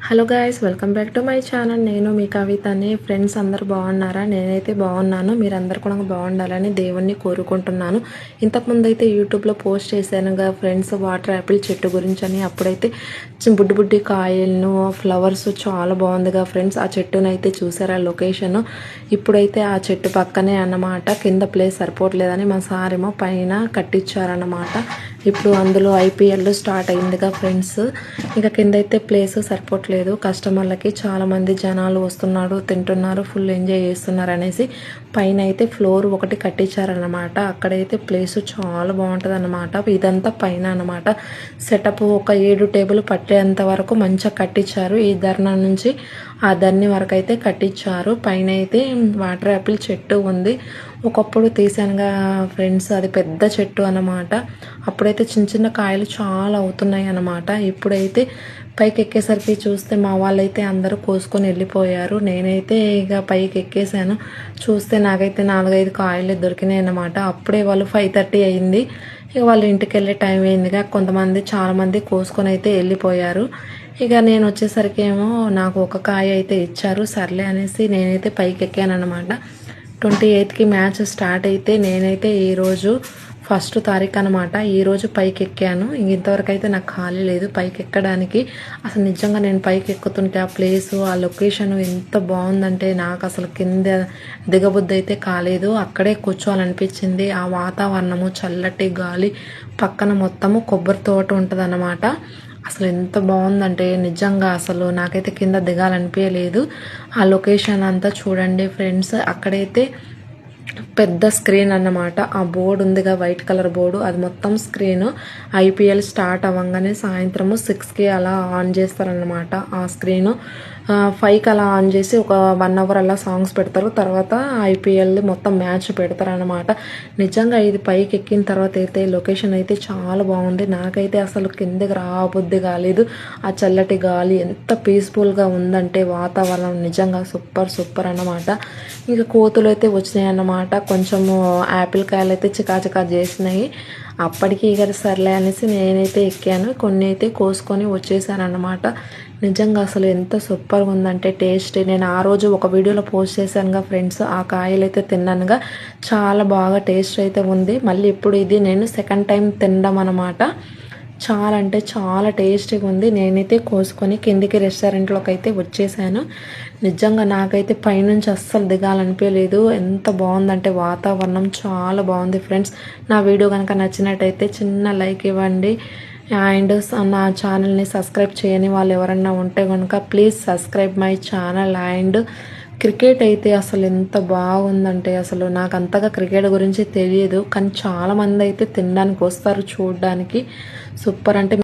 Hello guys, welcome back to my channel. నేను మీ కవితని. Friends అందరు బాగున్నారా? నేనైతే బాగున్నాను. మీరందరూ కూడా బాగుండాలని దేవుణ్ణి కోరుకుంటున్నాను. ఇంతకుముందు అయితే యూట్యూబ్లో పోస్ట్ చేశానుగా ఫ్రెండ్స్, వాటర్ యాపిల్ చెట్టు గురించి అని. అప్పుడైతే బుడ్డి బుడ్డి కాయలను, ఫ్లవర్స్ చాలా బాగుందిగా ఫ్రెండ్స్. ఆ చెట్టునైతే చూసారా లొకేషన్. ఇప్పుడైతే ఆ చెట్టు పక్కనే అన్నమాట. కింద ప్లేస్ సరిపోవట్లేదని మా సారేమో పైన కట్టించారన్నమాట. ఇప్పుడు అందులో ఐపీఎల్ స్టార్ట్ అయిందిగా ఫ్రెండ్స్. ఇక కింద అయితే ప్లేస్ సరిపోవట్లేదు కస్టమర్లకి. చాలామంది జనాలు వస్తున్నారు, తింటున్నారు, ఫుల్ ఎంజాయ్ చేస్తున్నారు అనేసి పైన అయితే ఫ్లోర్ ఒకటి కట్టించారనమాట. అక్కడైతే ప్లేస్ చాలా బాగుంటుంది అనమాట. ఇదంతా పైన అనమాట. సెటప్ ఒక 7 టేబుల్ పట్టేంత వరకు మంచిగా కట్టించారు. ఈ ధర్నా నుంచి ఆ ధర్ని వరకు అయితే కట్టించారు. పైన అయితే వాటర్ యాపిల్ చెట్టు ఉంది. ఒకప్పుడు తీసానుగా ఫ్రెండ్స్, అది పెద్ద చెట్టు అన్నమాట. అప్పుడైతే చిన్న చిన్న కాయలు చాలా అవుతున్నాయి అన్నమాట. ఇప్పుడైతే పైకి ఎక్కేసరికి చూస్తే మా వాళ్ళైతే అందరూ కోసుకొని వెళ్ళిపోయారు. నేనైతే ఇక పైకి ఎక్కేసాను. చూస్తే నాకైతే 4-5 కాయలు దొరికినాయి అన్నమాట. అప్పుడే వాళ్ళు 5:30 అయింది. ఇక వాళ్ళు ఇంటికి వెళ్ళే టైం అయిందిగా. కొంతమంది చాలామంది కోసుకొని అయితే వెళ్ళిపోయారు. ఇక నేను వచ్చేసరికి ఏమో నాకు ఒక కాయ అయితే ఇచ్చారు. సర్లే అనేసి నేనైతే పైకి ఎక్కాను అనమాట. 28కి మ్యాచ్ స్టార్ట్ అయితే నేనైతే ఈరోజు 1వ తారీఖు అనమాట. ఈరోజు పైకి ఎక్కాను. ఇంతవరకు అయితే నాకు ఖాళీ లేదు పైకి ఎక్కడానికి. అసలు నిజంగా నేను పైకి ఎక్కుతుంటే ఆ ప్లేసు, ఆ లొకేషన్ ఎంత బాగుందంటే నాకు అసలు కింద దిగబుద్ధి అయితే కాలేదు. అక్కడే కూర్చోవాలనిపించింది. ఆ వాతావరణము, చల్లటి గాలి, పక్కన మొత్తము కొబ్బరి తోట ఉంటుంది అన్నమాట. అసలు ఎంత బాగుందంటే నిజంగా అసలు నాకైతే కింద దిగాలనిపించలేదు. ఆ లొకేషన్ అంతా చూడండి ఫ్రెండ్స్. అక్కడైతే పెద్ద స్క్రీన్ అన్నమాట. ఆ బోర్డు ఉందిగా, వైట్ కలర్ బోర్డు, అది మొత్తం స్క్రీన్. ఐపీఎల్ స్టార్ట్ అవ్వగానే సాయంత్రము 6కి అలా ఆన్ చేస్తారనమాట ఆ స్క్రీను. 5కి అలా ఆన్ చేసి ఒక 1 అవర్ అలా సాంగ్స్ పెడతారు. తర్వాత ఐపీఎల్ మొత్తం మ్యాచ్ పెడతారనమాట. నిజంగా ఇది పైకి ఎక్కిన తర్వాత అయితే లొకేషన్ అయితే చాలా బాగుంది. నాకైతే అసలు కిందకి రాబుద్ది కాలేదు. ఆ చల్లటి గాలి ఎంత పీస్ఫుల్గా ఉందంటే వాతావరణం నిజంగా సూపర్ సూపర్ అన్నమాట. ఇంకా కోతులు అయితే వచ్చినాయి అన్నమాట. కొంచెము యాపిల్ కాయలు అయితే చికాచికా చేసినాయి. అప్పటికి ఇక సర్లే అనేసి నేనైతే ఎక్కాను. కొన్ని అయితే కోసుకొని వచ్చేసాను అన్నమాట. నిజంగా అసలు ఎంత సూపర్గా ఉందంటే టేస్ట్. నేను ఆ రోజు ఒక వీడియోలో పోస్ట్ చేశానుగా ఫ్రెండ్స్. ఆ కాయలు అయితే తిన్నానుగా, చాలా బాగా టేస్ట్ అయితే ఉంది. మళ్ళీ ఇప్పుడు ఇది నేను సెకండ్ టైం తినడం అనమాట. చాలా అంటే చాలా టేస్టీగా ఉంది. నేనైతే కోసుకొని కిందికి రెస్టారెంట్లోకి అయితే వచ్చేసాను. నిజంగా నాకైతే పైనుంచి అస్సలు దిగాలనిపించలేదు. ఎంత బాగుందంటే వాతావరణం చాలా బాగుంది ఫ్రెండ్స్. నా వీడియో కనుక నచ్చినట్టయితే చిన్న లైక్ ఇవ్వండి. అండ్ నా ఛానల్ని సబ్స్క్రైబ్ చేయని వాళ్ళు ఎవరన్నా ఉంటే కనుక please subscribe my channel. And cricket అయితే అసలు ఎంత బాగుందంటే, అసలు నాకు అంతగా క్రికెట్ గురించి తెలియదు, కానీ చాలామంది అయితే తినడానికి వస్తారు చూడడానికి. సూపర్ అంటే